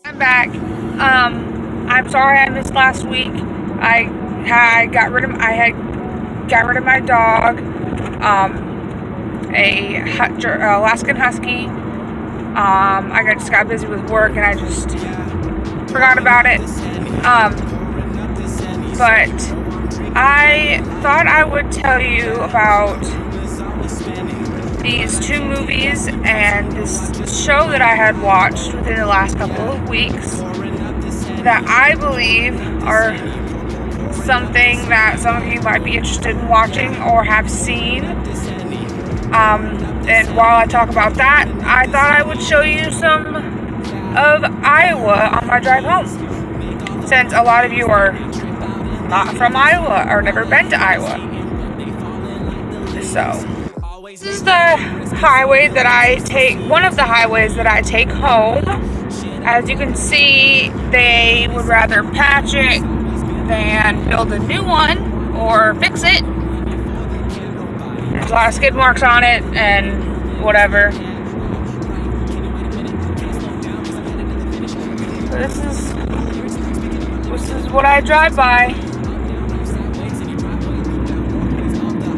I'm back. I'm sorry I missed last week. I had got rid of my dog, Alaskan Husky. I just got busy with work and I just forgot about it. But I thought I would tell you about these two movies and this show that I had watched within the last couple of weeks that I believe are something that some of you might be interested in watching or have seen. And while I talk about that, I thought I would show you some of Iowa on my drive home, since a lot of you are not from Iowa or never been to Iowa. So this is the highway that I take, one of the highways that I take home. As you can see, they would rather patch it than build a new one or fix it. There's a lot of skid marks on it and whatever. So this is what I drive by.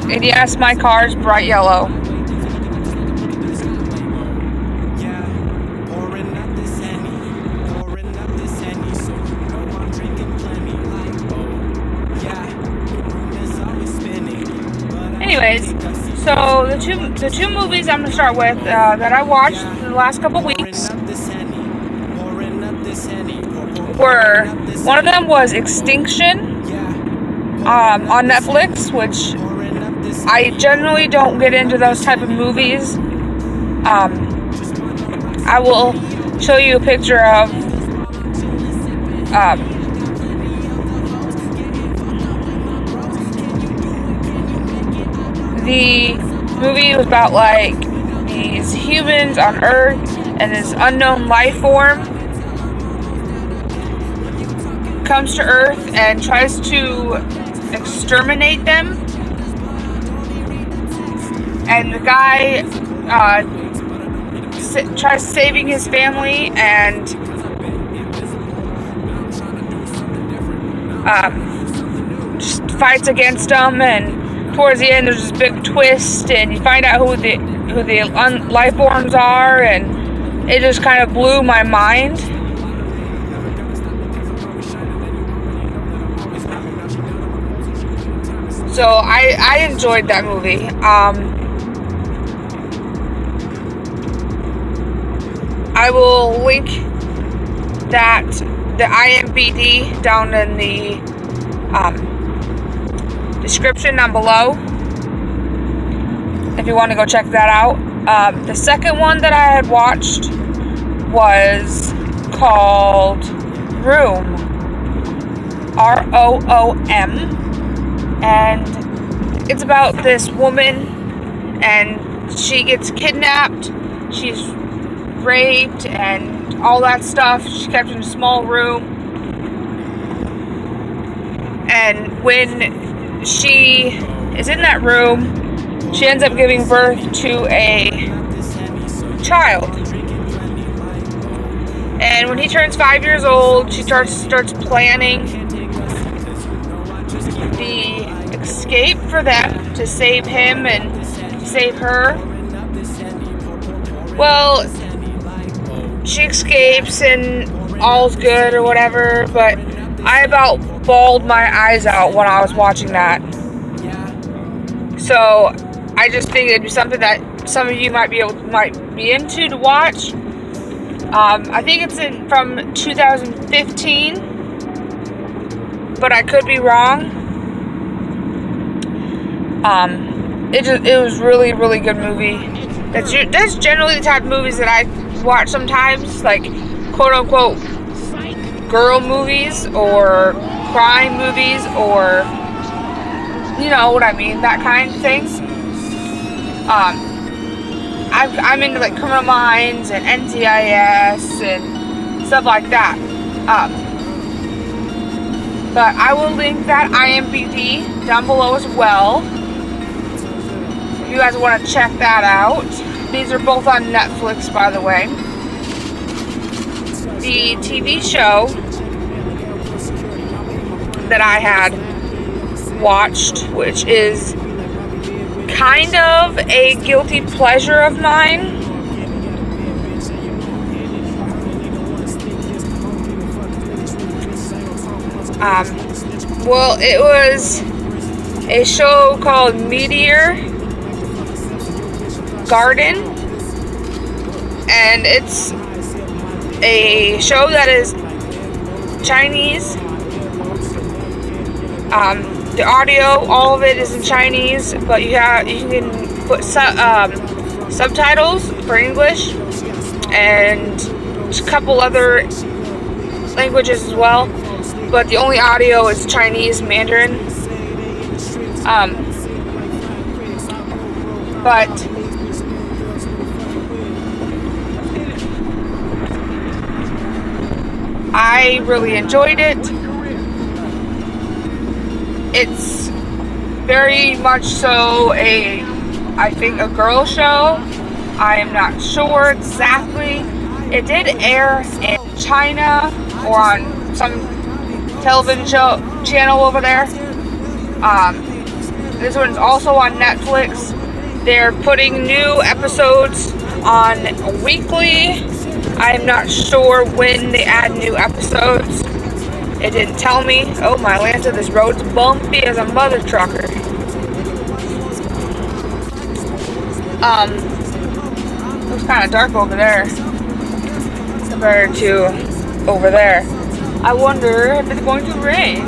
And yes, my car is bright yellow. Anyways, so the two movies I'm gonna start with that I watched in the last couple weeks were, one of them was Extinction on Netflix, which I generally don't get into those type of movies. I will show you a picture of the movie. Was about like these humans on Earth and this unknown life form comes to Earth and tries to exterminate them. And the guy tries saving his family and just fights against them. And towards the end, there's this big twist, and you find out who the life forms are, and it just kind of blew my mind. So I enjoyed that movie. I will link the IMBD down in the description down below if you want to go check that out. The second one that I had watched was called Room, ROOM, and it's about this woman, and she gets kidnapped, she's raped and all that stuff. She's kept in a small room, and when she is in that room, she ends up giving birth to a child. And when he turns 5 years old, she starts planning the escape for them to save him and save her. Well, she escapes and all's good or whatever, but I about bawled my eyes out when I was watching that. So I just think it'd be something that some of you might be into to watch. I think it's from 2015, but I could be wrong. It was really, really good movie. That's generally the type of movies that I watch sometimes, like quote unquote girl movies or crime movies, or you know what I mean, that kind of thing. I'm into like Criminal Minds and NCIS and stuff like that. But I will link that IMBD down below as well, if you guys want to check that out. These are both on Netflix, by the way. the TV show that I had watched, which is kind of a guilty pleasure of mine. Well, it was a show called Meteor Garden, and it's a show that is Chinese. The audio, all of it is in Chinese, but you can put subtitles for English and a couple other languages as well. But the only audio is Chinese Mandarin. But I really enjoyed it. It's very much so I think a girl show. I am not sure exactly. It did air in China or on some television channel over there. This one's also on Netflix. They're putting new episodes on weekly. I'm not sure when they add new episodes. It didn't tell me. Oh my Lanta, this road's bumpy as a mother trucker. Looks kind of dark over there compared to over there. I wonder if it's going to rain.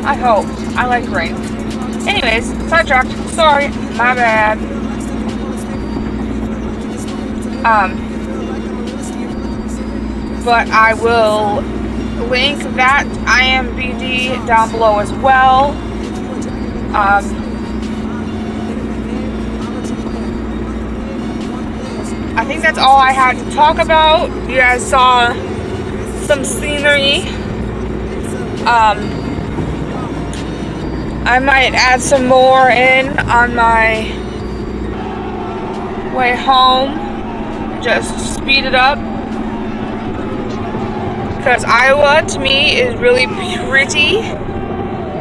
I hope. I like rain. Anyways, sidetracked. Sorry, my bad. But I will link that IMBD down below as well. I think that's all I had to talk about. You guys saw some scenery. I might add some more in on my way home. Just speed it up. Because Iowa, to me, is really pretty.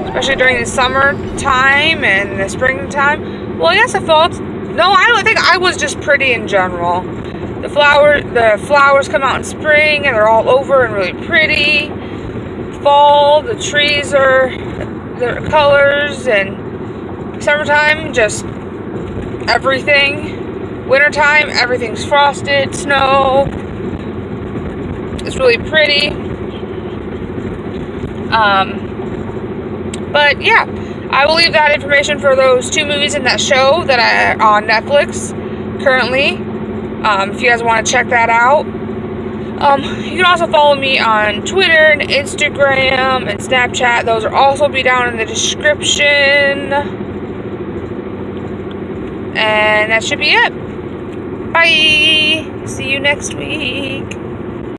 Especially during the summertime and the springtime. Well, I guess the fall. No, I don't think Iowa's just pretty in general. The flowers come out in spring and they're all over and really pretty. Fall, the trees are their colors, and summertime, just everything. Wintertime, everything's frosted, snow. It's really pretty. But yeah, I will leave that information for those two movies in that show that are on Netflix currently. If you guys want to check that out. You can also follow me on Twitter and Instagram and Snapchat. Those will also be down in the description. And that should be it. Bye. See you next week.